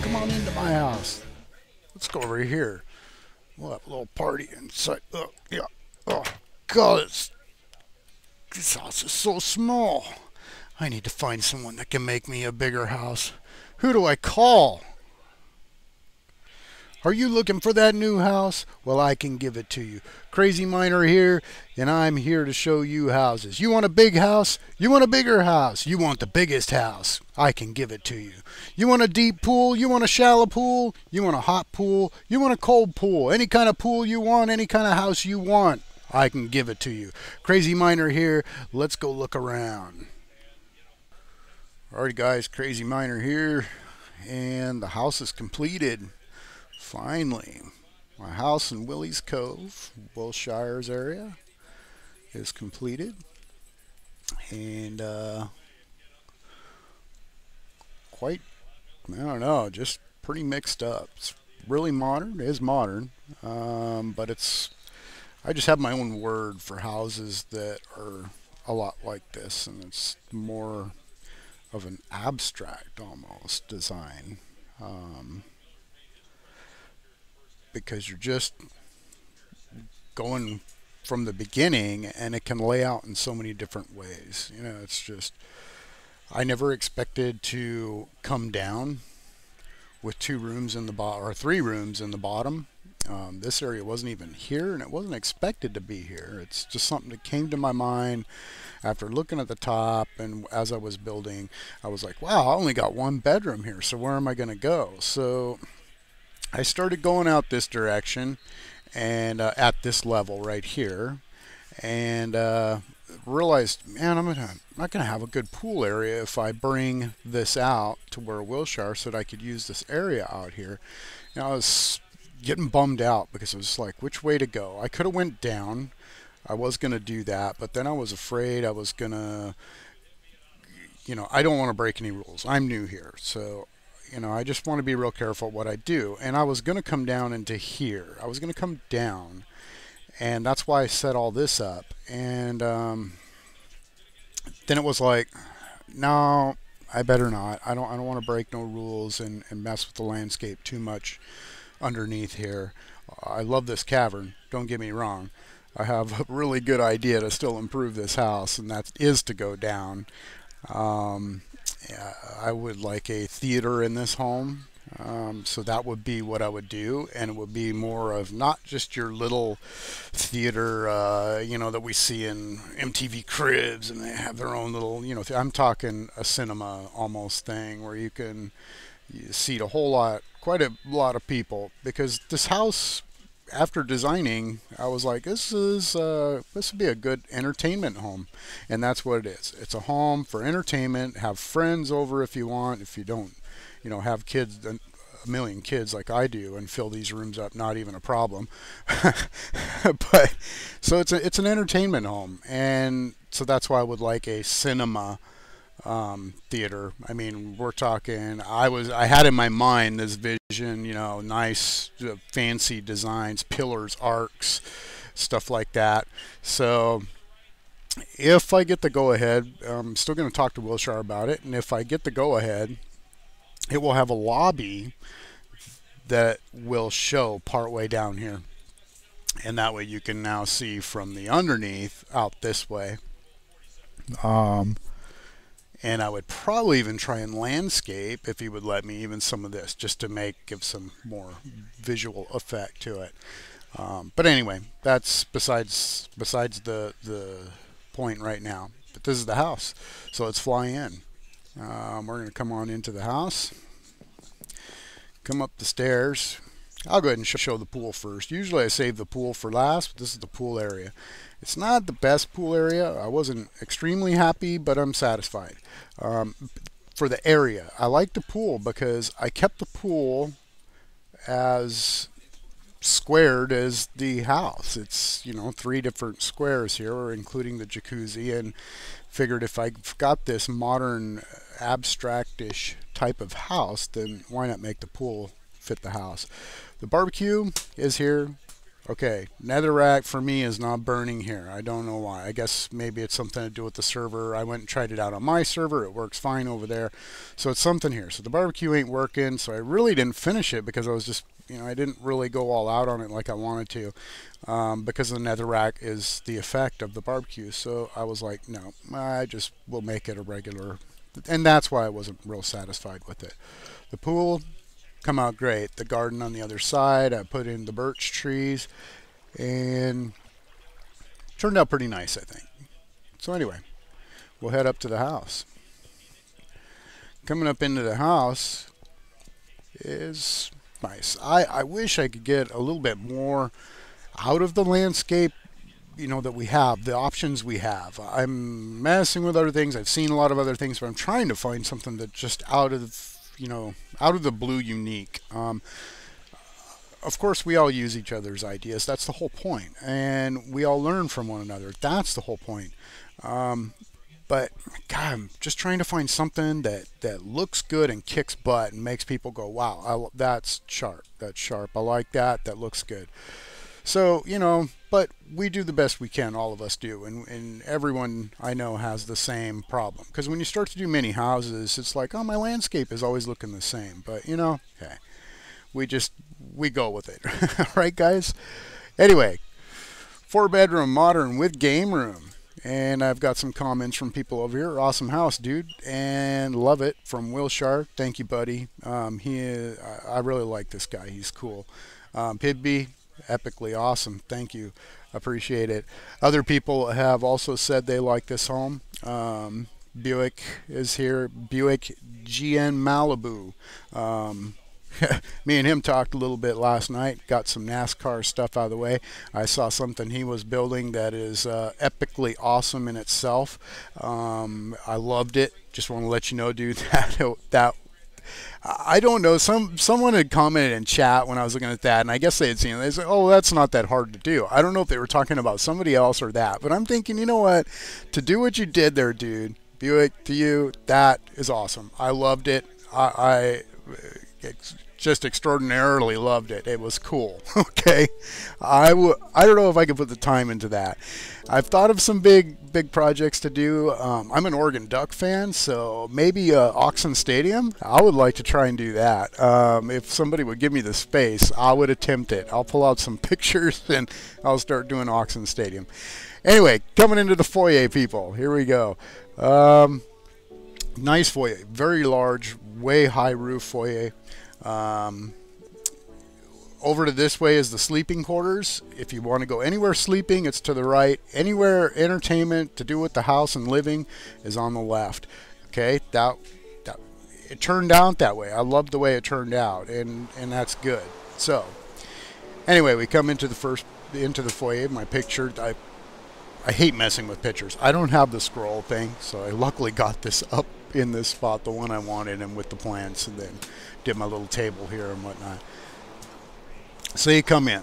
Come on into my house. Let's go over here. We'll have a little party inside. Oh, yeah. Oh, God, this house is so small. I need to find someone that can make me a bigger house. Who do I call? Are you looking for that new house? Well, I can give it to you. Crazy Miner here, and I'm here to show you houses. You want a big house? You want a bigger house? You want the biggest house? I can give it to you. You want a deep pool? You want a shallow pool? You want a hot pool? You want a cold pool? Any kind of pool you want, any kind of house you want, I can give it to you. Crazy Miner here. Let's go look around. Alright guys, Crazy Miner here, and the house is completed. Finally, my house in Willie's Cove, Wilshire's area, is completed, and quite, I don't know, just pretty mixed up. It's really modern. It is modern, but I just have my own word for houses that are a lot like this, and it's more of an abstract almost design. Because you're just going from the beginning, and it can lay out in so many different ways. You know, it's just, I never expected to come down with 2 rooms in the bottom, or 3 rooms in the bottom. This area wasn't even here, and it wasn't expected to be here. It's just something that came to my mind after looking at the top, and as I was building, I was like, wow, I only got 1 bedroom here, so where am I going to go? So I started going out this direction, and at this level right here, and realized, man, I'm not gonna have a good pool area if I bring this out to where Wilshire, so that I could use this area out here. And I was getting bummed out because it was like, which way to go? I could have went down. I was gonna do that, but then I was afraid I was gonna, you know, I don't want to break any rules. I'm new here, so you know, I just want to be real careful what I do. And I was going to come down into here. I was going to come down, and that's why I set all this up. And then it was like, no, I better not. I don't want to break no rules and mess with the landscape too much underneath here. I love this cavern, don't get me wrong. I have a really good idea to still improve this house, and that is to go down. I would like a theater in this home, so that would be what I would do, and it would be more of not just your little theater, you know, that we see in MTV Cribs, and they have their own little, you know, I'm talking a cinema almost thing where you can seat a whole lot, quite a lot of people, because this house, after designing, I was like, this would be a good entertainment home, and that's what it is. It's a home for entertainment. Have friends over if you want. If you don't, you know, have kids, a million kids like I do, and fill these rooms up, not even a problem. But so it's an entertainment home, and so that's why I would like a cinema theater. I mean, we're talking, I had in my mind this vision, you know, nice fancy designs, pillars, arcs, stuff like that. So if I get the go ahead, I'm still going to talk to Wilshire about it, and if I get the go ahead, it will have a lobby that will show partway down here, and that way you can now see from the underneath out this way. And I would probably even try and landscape, if he would let me, even some of this, just to give some more visual effect to it. But anyway, that's besides the point right now. But this is the house, so let's fly in. We're going to come on into the house, come up the stairs. I'll go ahead and show the pool first. Usually I save the pool for last, but this is the pool area. It's not the best pool area. I wasn't extremely happy, but I'm satisfied. For the area, I like the pool because I kept the pool as squared as the house. It's, you know, 3 different squares here, including the jacuzzi, and figured if I've got this modern abstract-ish type of house, then why not make the pool fit the house. The barbecue is here. Okay, netherrack for me is not burning here. I don't know why. I guess maybe it's something to do with the server. I went and tried it out on my server. It works fine over there. So it's something here. So the barbecue ain't working. So I really didn't finish it because I was just, I didn't really go all out on it like I wanted to, because the netherrack is the effect of the barbecue. So I was like, no, I just will make it a regular. And that's why I wasn't real satisfied with it. The pool come out great. The garden on the other side, I put in the birch trees and turned out pretty nice, I think. So anyway, we'll head up to the house. Coming up into the house is nice. I wish I could get a little bit more out of the landscape, that we have, the options we have. I'm messing with other things. I've seen a lot of other things, but I'm trying to find something that's just out of the blue unique. Of course, we all use each other's ideas. That's the whole point. And we all learn from one another. That's the whole point. But, God, I'm just trying to find something that looks good and kicks butt and makes people go, wow, that's sharp. That's sharp. I like that. That looks good. So, but we do the best we can, all of us do, and everyone I know has the same problem. Because when you start to do mini houses, it's like, oh, my landscape is always looking the same. But, hey, we go with it. Right, guys? Anyway, 4-bedroom modern with game room. And I've got some comments from people over here. Awesome house, dude, and love it, from Wilshire. Thank you, buddy. I really like this guy. He's cool. Pidby, epically awesome. Thank you. Appreciate it. Other people have also said they like this home. Buick is here. Buick GN Malibu. Me and him talked a little bit last night. Got some NASCAR stuff out of the way. I saw something he was building that is epically awesome in itself. I loved it. Just want to let you know, dude, that I don't know. Someone had commented in chat when I was looking at that, and I guess they had seen it. They said, "Oh, that's not that hard to do." I don't know if they were talking about somebody else or that, but I'm thinking, you know what? To do what you did there, dude, Buick, to you, that is awesome. I loved it. I just extraordinarily loved it. It was cool. Okay, I don't know if I could put the time into that. I've thought of some big projects to do. I'm an Oregon Duck fan, so maybe Auxin Stadium. I would like to try and do that. If somebody would give me the space, I would attempt it. I'll pull out some pictures and I'll start doing Auxin Stadium. Anyway, coming into the foyer, people. Here we go. Nice foyer, very large, way high roof foyer. Over to this way is the sleeping quarters. If you want to go anywhere sleeping, it's to the right. Anywhere entertainment to do with the house and living is on the left. Okay, that it turned out that way. I love the way it turned out, and that's good. So anyway, we come into the foyer. My picture. I hate messing with pictures. I don't have the scroll thing, so I luckily got this up in this spot, the one I wanted, and with the plants, and then did my little table here and whatnot. So you come in.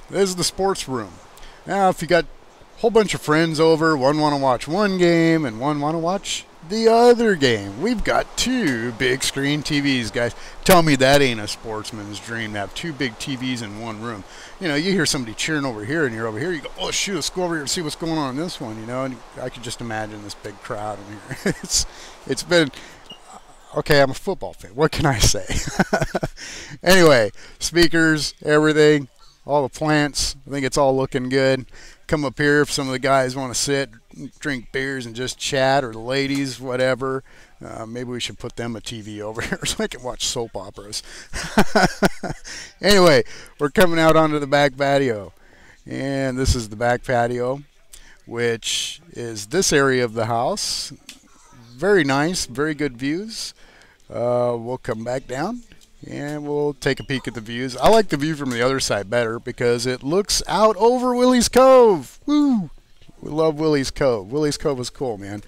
This is the sports room. Now, if you got a whole bunch of friends over, one want to watch one game and one want to watch the other game, we've got 2 big screen TVs, guys. Tell me that ain't a sportsman's dream to have 2 big TVs in one room. You hear somebody cheering over here, and you're over here. You go, oh shoot, let's go over here and see what's going on in this one. And I could just imagine this big crowd in here. It's been. Okay, I'm a football fan. What can I say? Anyway, speakers, everything, all the plants. I think it's all looking good. Come up here if some of the guys want to sit, drink beers, and just chat, or the ladies, whatever. Maybe we should put them a TV over here so I can watch soap operas. Anyway, we're coming out onto the back patio. And this is the back patio, which is this area of the house. Very nice, very good views. We'll come back down and we'll take a peek at the views. I like the view from the other side better because it looks out over Willie's Cove. Woo! We love Willie's Cove. Willie's Cove is cool, man.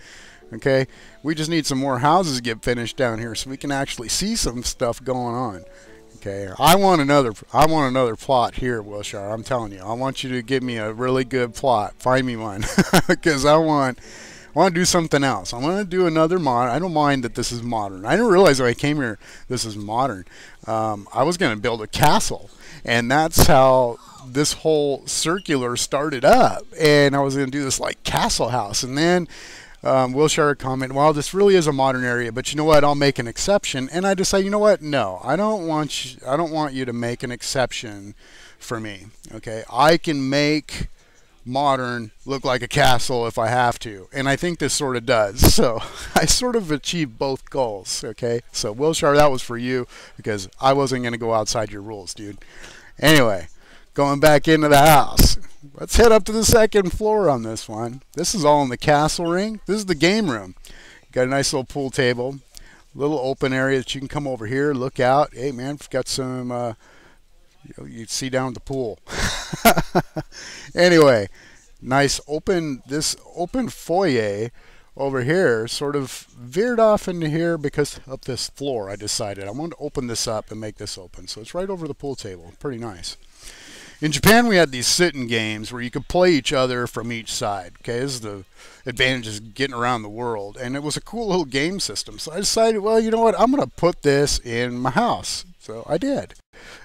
Okay, we just need some more houses to get finished down here so we can actually see some stuff going on. Okay, I want another plot here, Wilshire. I'm telling you, I want you to give me a really good plot. Find me one because I want I want to do something else. I want to do another mod. I don't mind that this is modern. I didn't realize when I came here this is modern. I was going to build a castle, and that's how this whole circular started up. And I was going to do this like castle house, and then Wilshire comment, well, this really is a modern area, but you know what? I'll make an exception. And I decided, you know what? No, I don't want you to make an exception for me. Okay, I can make modern look like a castle if I have to, and I think this sort of does. So I sort of achieved both goals. Okay, so Wilshire, that was for you because I wasn't going to go outside your rules, dude. Anyway, going back into the house. Let's head up to the second floor on this one. This is all in the castle ring. This is the game room. Got a nice little pool table, little open area that you can come over here, look out. Hey man, we've got some you see down at the pool. Anyway, nice open, this open foyer over here sort of veered off into here because of this floor. I decided I wanted to open this up and make this open. So it's right over the pool table. Pretty nice. In Japan, we had these sit-in games where you could play each other from each side. Okay, this is the advantages of getting around the world. And it was a cool little game system. So I decided, well, you know what? I'm going to put this in my house. So I did.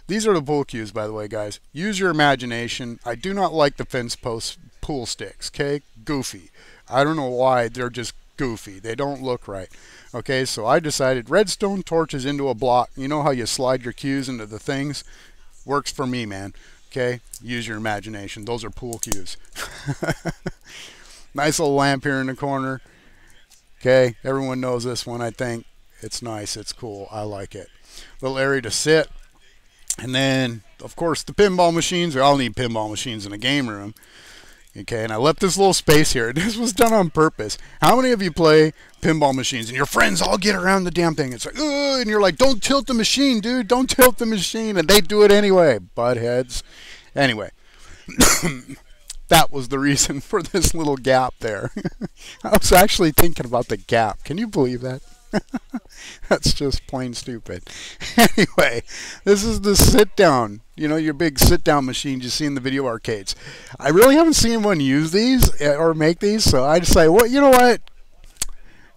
These are the pool cues, by the way, guys. Use your imagination. I do not like the fence post pool sticks, okay? Goofy. I don't know why. They're just goofy. They don't look right. Okay, so I decided redstone torches into a block. You know how you slide your cues into the things? Works for me, man. Okay, use your imagination. Those are pool cues. Nice little lamp here in the corner. Okay, everyone knows this one, I think. It's nice. It's cool. I like it. Little area to sit. And then, of course, the pinball machines. We all need pinball machines in a game room. Okay, and I left this little space here. This was done on purpose. How many of you play pinball machines and your friends all get around the damn thing? It's like, ugh, and you're like, don't tilt the machine, dude. Don't tilt the machine. And they do it anyway, buttheads. Anyway, that was the reason for this little gap there. I was actually thinking about the gap. Can you believe that? That's just plain stupid. Anyway, this is the sit down, you know, your big sit down machines you see in the video arcades. I really haven't seen anyone use these or make these, so I decided, well, you know what?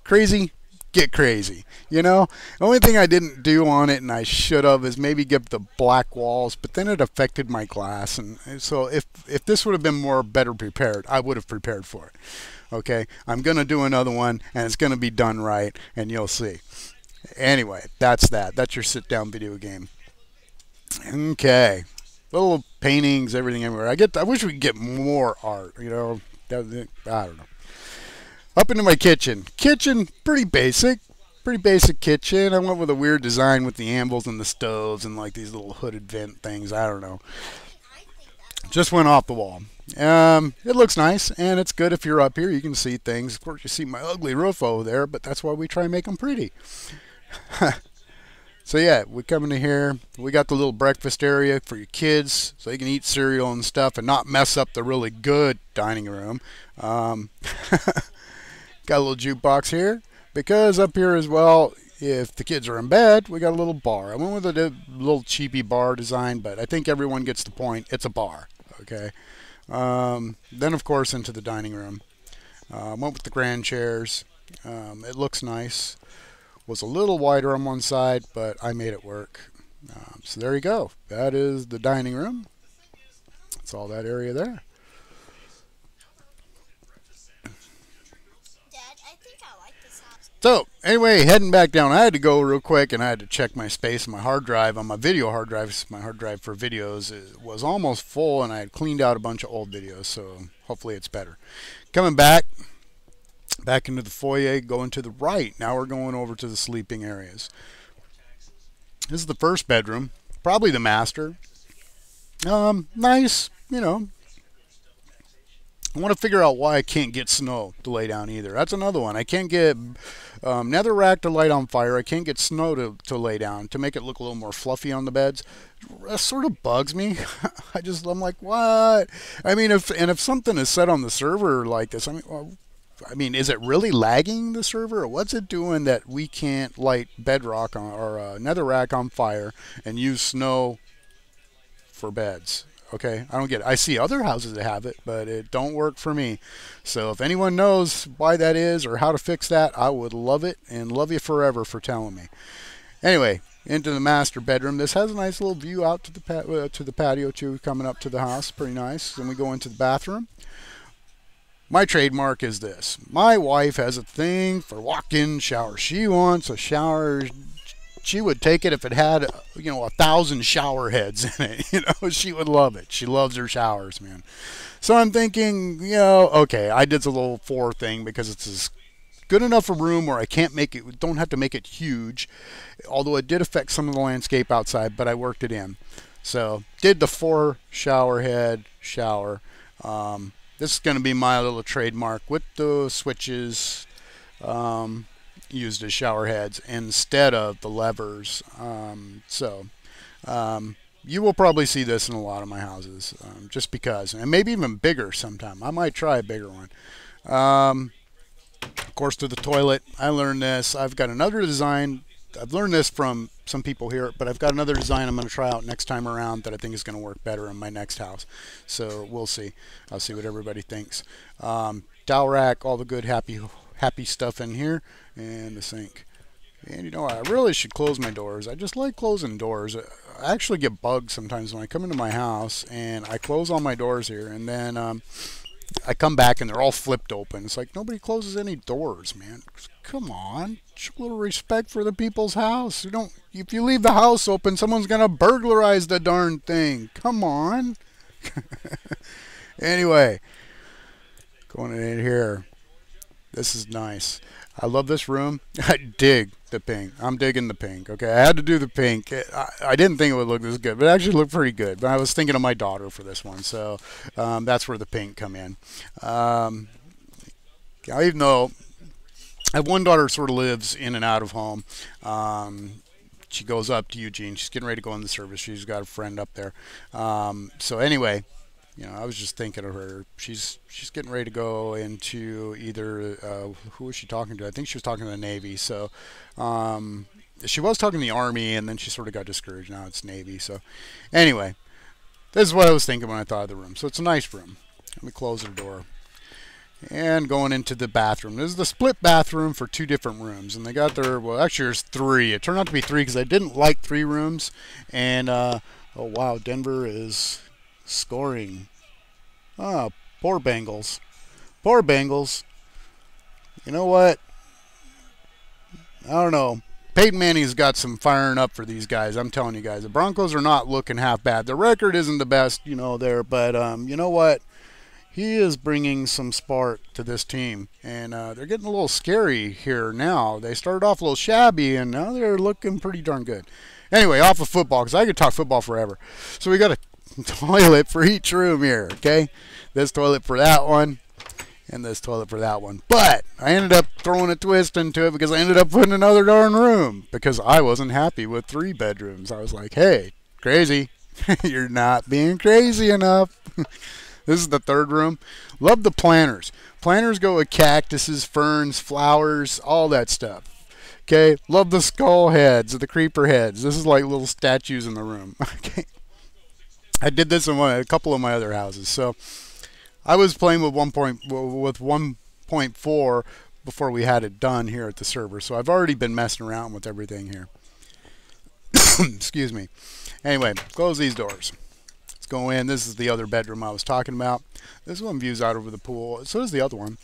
Crazy, get crazy. You know, the only thing I didn't do on it, and I should have, is maybe give the black walls, but then it affected my glass, and so if this would have been better prepared, I would have prepared for it. Okay, I'm going to do another one, and it's going to be done right, and you'll see. Anyway, that's that. That's your sit-down video game. Okay, little paintings, everything everywhere. I wish we could get more art, you know. I don't know. Up into my kitchen. Kitchen, pretty basic. Pretty basic kitchen. I went with a weird design with the anvils and the stoves and like these little hooded vent things. I don't know. Just went off the wall. It looks nice, and it's good if you're up here. You can see things. Of course, you see my ugly roof over there, but that's why we try and make them pretty. So yeah, we come into here. We got the little breakfast area for your kids, so you can eat cereal and stuff and not mess up the really good dining room. Got a little jukebox here, because up here as well, if the kids are in bed, we got a little bar. I went with a little cheapy bar design, but I think everyone gets the point. It's a bar, okay? Then, of course, into the dining room. Went with the grand chairs. It looks nice. Was a little wider on one side, but I made it work. So there you go. That is the dining room. That's all that area there. So, anyway, heading back down, I had to go real quick, and I had to check my space. My hard drive on my video hard drive, my hard drive for videos, it was almost full, and I had cleaned out a bunch of old videos, so hopefully it's better. Coming back into the foyer, going to the right. Now we're going over to the sleeping areas. This is the first bedroom, probably the master. Nice, you know. I want to figure out why I can't get snow to lay down either. That's another one. I can't get netherrack to light on fire. I can't get snow to lay down to make it look a little more fluffy on the beds. That sort of bugs me. I'm like, what? I mean, if something is set on the server like this, I mean, is it really lagging the server, or what's it doing that we can't light bedrock on, or netherrack on fire and use snow for beds? Okay, I don't get it. I see other houses that have it, but it don't work for me. So if anyone knows why that is or how to fix that, I would love it and love you forever for telling me. Anyway, into the master bedroom. This has a nice little view out to the patio too, coming up to the house. Pretty nice. Then we go into the bathroom. My trademark is this. My wife has a thing for walk-in showers. She wants a shower. She would take it if it had, 1,000 shower heads in it. She would love it. She loves her showers, man. So I'm thinking, okay, I did the little 4 thing because it's good enough a room where I don't have to make it huge. Although it did affect some of the landscape outside, but I worked it in. So did the 4 shower head shower. This is going to be my little trademark with the switches used as shower heads instead of the levers. You will probably see this in a lot of my houses, just because, and maybe even bigger sometime. I might try a bigger one. Of course, to the toilet, I learned this. I've got another design. I've learned this from some people here, but I've got another design I'm going to try out next time around that I think is going to work better in my next house. So we'll see. I'll see what everybody thinks. Dowel rack, all the good happy stuff in here, and the sink. And I really should close my doors. I just like closing doors. I actually get bugged sometimes when I come into my house and I close all my doors here, and then I come back and they're all flipped open. It's like nobody closes any doors, man. Come on, show a little respect for the people's house. If you leave the house open, someone's gonna burglarize the darn thing. Come on. Anyway, going in here. This is nice. I love this room. I dig the pink. I'm digging the pink. Okay, I had to do the pink. I didn't think it would look this good, but it actually looked pretty good. But I was thinking of my daughter for this one, so that's where the pink come in. Even though I have one daughter sort of lives in and out of home. She goes up to Eugene. She's getting ready to go in the service. She's got a friend up there. So anyway, I was just thinking of her. She's getting ready to go into either who was she talking to? I think she was talking to the Navy. So she was talking to the Army, and then she sort of got discouraged. Now it's Navy. So anyway, this is what I was thinking when I thought of the room. So it's a nice room. Let me close the door. And going into the bathroom. This is the split bathroom for 2 different rooms. And they got actually there's 3. It turned out to be 3 because I didn't like 3 rooms. And, oh wow, Denver is scoring. Oh, poor Bengals. Poor Bengals. You know what? I don't know. Peyton Manning's got some firing up for these guys. I'm telling you guys. The Broncos are not looking half bad. The record isn't the best, there. But you know what? He is bringing some spark to this team, and they're getting a little scary here now. They started off a little shabby, and now they're looking pretty darn good. Anyway, off of football, because I could talk football forever. So we got a toilet for each room here, okay? This toilet for that one, and this toilet for that one. But I ended up throwing a twist into it because I ended up putting another darn room because I wasn't happy with 3 bedrooms. I was like, hey, crazy. You're not being crazy enough. This is the 3rd room. Love the planters. Planters go with cactuses, ferns, flowers, all that stuff. Okay, love the skull heads, the creeper heads. This is like little statues in the room. Okay, I did this in a couple of my other houses. So I was playing with 1.4 before we had it done here at the server. So I've already been messing around with everything here. Excuse me. Anyway, close these doors. Go in. This is the other bedroom I was talking about. This one views out over the pool. So does the other one.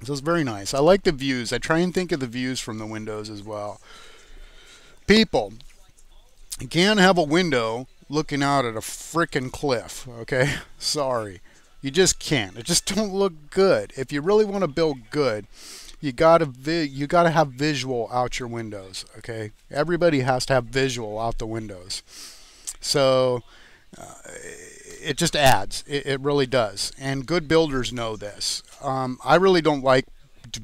So it's very nice. I like the views. I try and think of the views from the windows as well. People, you can't have a window looking out at a frickin' cliff, okay? Sorry. You just can't. It just don't look good. If you really want to build good, you gotta have visual out your windows, okay? Everybody has to have visual out the windows. So it just adds. It really does. And good builders know this. I really don't like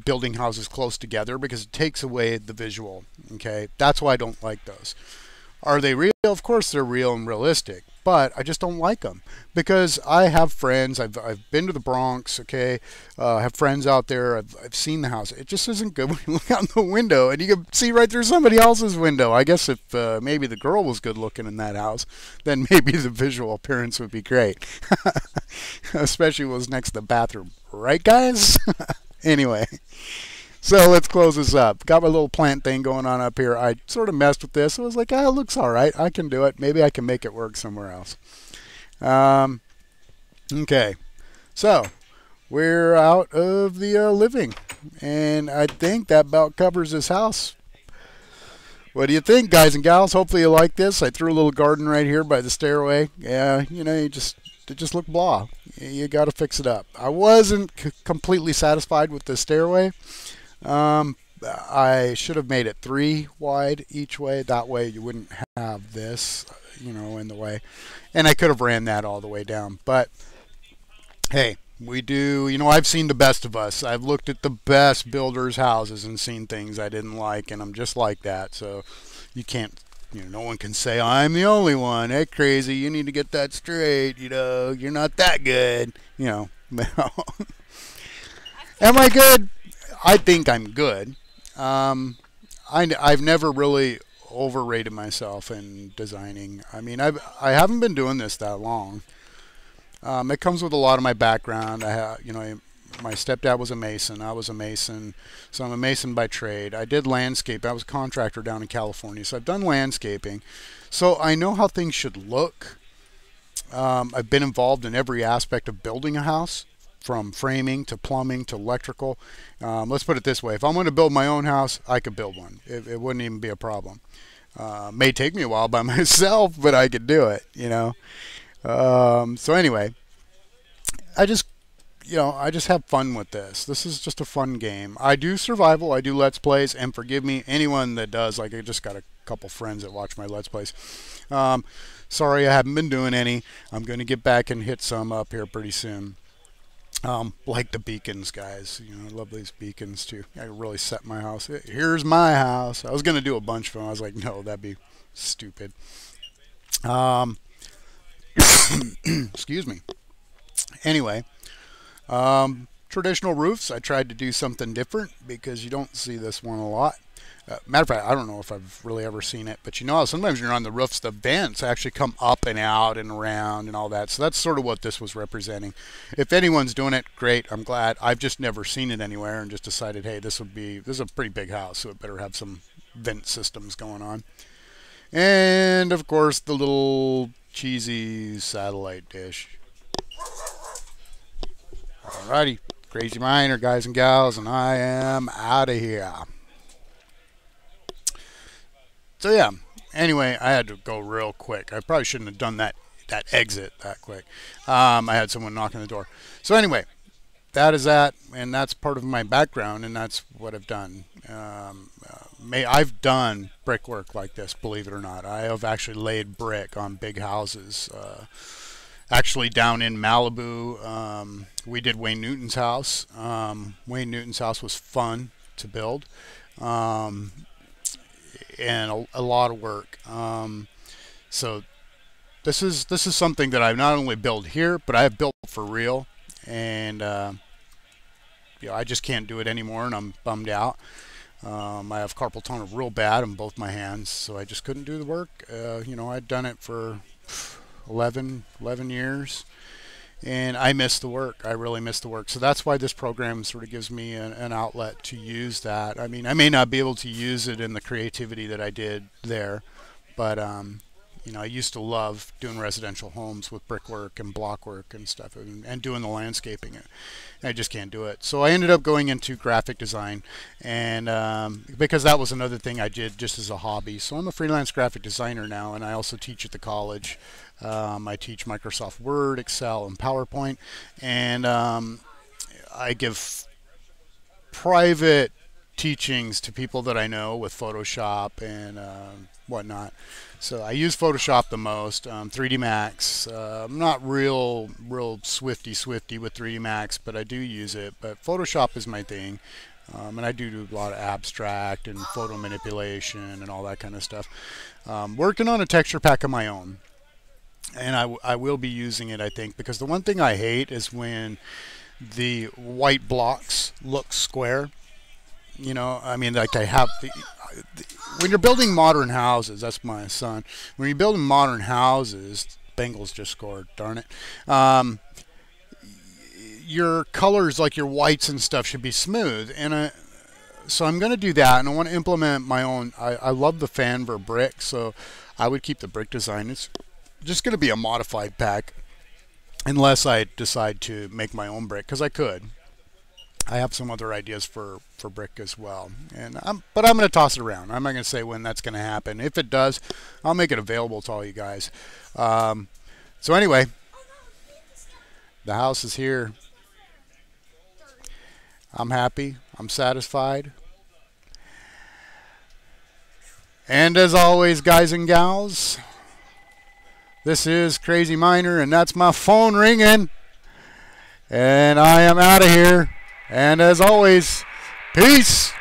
building houses close together because it takes away the visual. Okay, that's why I don't like those. Are they real? Of course they're real and realistic. but I just don't like them because I have friends. I've been to the Bronx. Okay, I have friends out there. I've seen the house. It just isn't good when you look out the window and you can see right through somebody else's window. I guess if maybe the girl was good looking in that house, then maybe the visual appearance would be great, especially if it was next to the bathroom, right, guys? Anyway. So let's close this up. Got my little plant thing going on up here. I sort of messed with this. I was like, ah, it looks all right. I can do it. Maybe I can make it work somewhere else. Okay. So we're out of the living. And I think that about covers this house. What do you think, guys and gals? Hopefully you like this. I threw a little garden right here by the stairway. Yeah, you know, it just looked blah. You got to fix it up. I wasn't completely satisfied with the stairway. I should have made it 3 wide each way. That way you wouldn't have this, you know, in the way. And I could have ran that all the way down. But, hey, we do, you know, I've seen the best of us. I've looked at the best builders' houses and seen things I didn't like, and I'm just like that. So you can't, you know, no one can say, I'm the only one. Hey, crazy, you need to get that straight. You know, you're not that good. You know, am I good? I think I'm good. I've never really overrated myself in designing. I mean, I haven't been doing this that long. It comes with a lot of my background. You know, my stepdad was a mason. I was a mason, so I'm a mason by trade. I did landscape. I was a contractor down in California, so I've done landscaping. So I know how things should look. I've been involved in every aspect of building a house, from framing to plumbing to electrical. Let's put it this way. If I'm going to build my own house, I could build one. It wouldn't even be a problem. May take me a while by myself, but I could do it, you know. So anyway, I just have fun with this. This is just a fun game. I do survival. I do Let's Plays, and forgive me, anyone that does. Like, I just got a couple friends that watch my Let's Plays. Sorry, I haven't been doing any. I'm going to get back and hit some up here pretty soon. Like the beacons, guys. You know, I love these beacons too. I really set my house. Here's my house. I was going to do a bunch of them. I was like, no, that'd be stupid. Excuse me. Anyway, traditional roofs. I tried to do something different because you don't see this one a lot. Matter of fact, I don't know if I've really ever seen it, but you know how sometimes you're on the roofs, the vents actually come up and out and around and all that. So that's sort of what this was representing. If anyone's doing it, great. I'm glad. I've just never seen it anywhere and just decided, hey, this is a pretty big house, so it better have some vent systems going on. And of course, the little cheesy satellite dish. Alrighty, crazy miner, guys and gals, and I am out of here. So yeah, anyway, I had to go real quick. I probably shouldn't have done that exit that quick. I had someone knocking the door. So anyway, that is that, and that's part of my background, and that's what I've done. I've done brickwork like this, believe it or not. I have actually laid brick on big houses. Actually, down in Malibu, we did Wayne Newton's house. Wayne Newton's house was fun to build. And a lot of work. So this is something that I've not only built here, but I have built for real, and you know, I just can't do it anymore, and I'm bummed out. I have carpal tunnel real bad in both my hands, so I just couldn't do the work. You know, I'd done it for 11 years, and I miss the work. I really miss the work. So that's why this program sort of gives me an outlet to use that. I mean, I may not be able to use it in the creativity that I did there, but you know, I used to love doing residential homes with brickwork and blockwork and stuff, and doing the landscaping. I just can't do it. So I ended up going into graphic design, and because that was another thing I did just as a hobby. So I'm a freelance graphic designer now, and I also teach at the college. I teach Microsoft Word, Excel, and PowerPoint, and I give private teachings to people that I know with Photoshop and whatnot. So I use Photoshop the most. 3D Max. I'm not real swifty with 3D Max, but I do use it. But Photoshop is my thing, and I do a lot of abstract and photo manipulation and all that kind of stuff. Working on a texture pack of my own. and I will be using it, I think, because the one thing I hate is when the white blocks look square. You know, I mean, like they have when you're building modern houses. That's my son. When you're building modern houses, Bengals just scored. Darn it. Your colors, like your whites and stuff, should be smooth. And so I'm going to do that, and I want to implement my own. I love the Fanver brick, so I would keep the brick design. It's just going to be a modified pack, unless I decide to make my own brick, because I could. I have some other ideas for brick as well, but I'm going to toss it around. I'm not going to say when that's going to happen. If it does, I'll make it available to all you guys. So anyway, the house is here. I'm happy. I'm satisfied. And as always, guys and gals, this is Crazy Miner, and that's my phone ringing. And I am out of here. And as always, peace.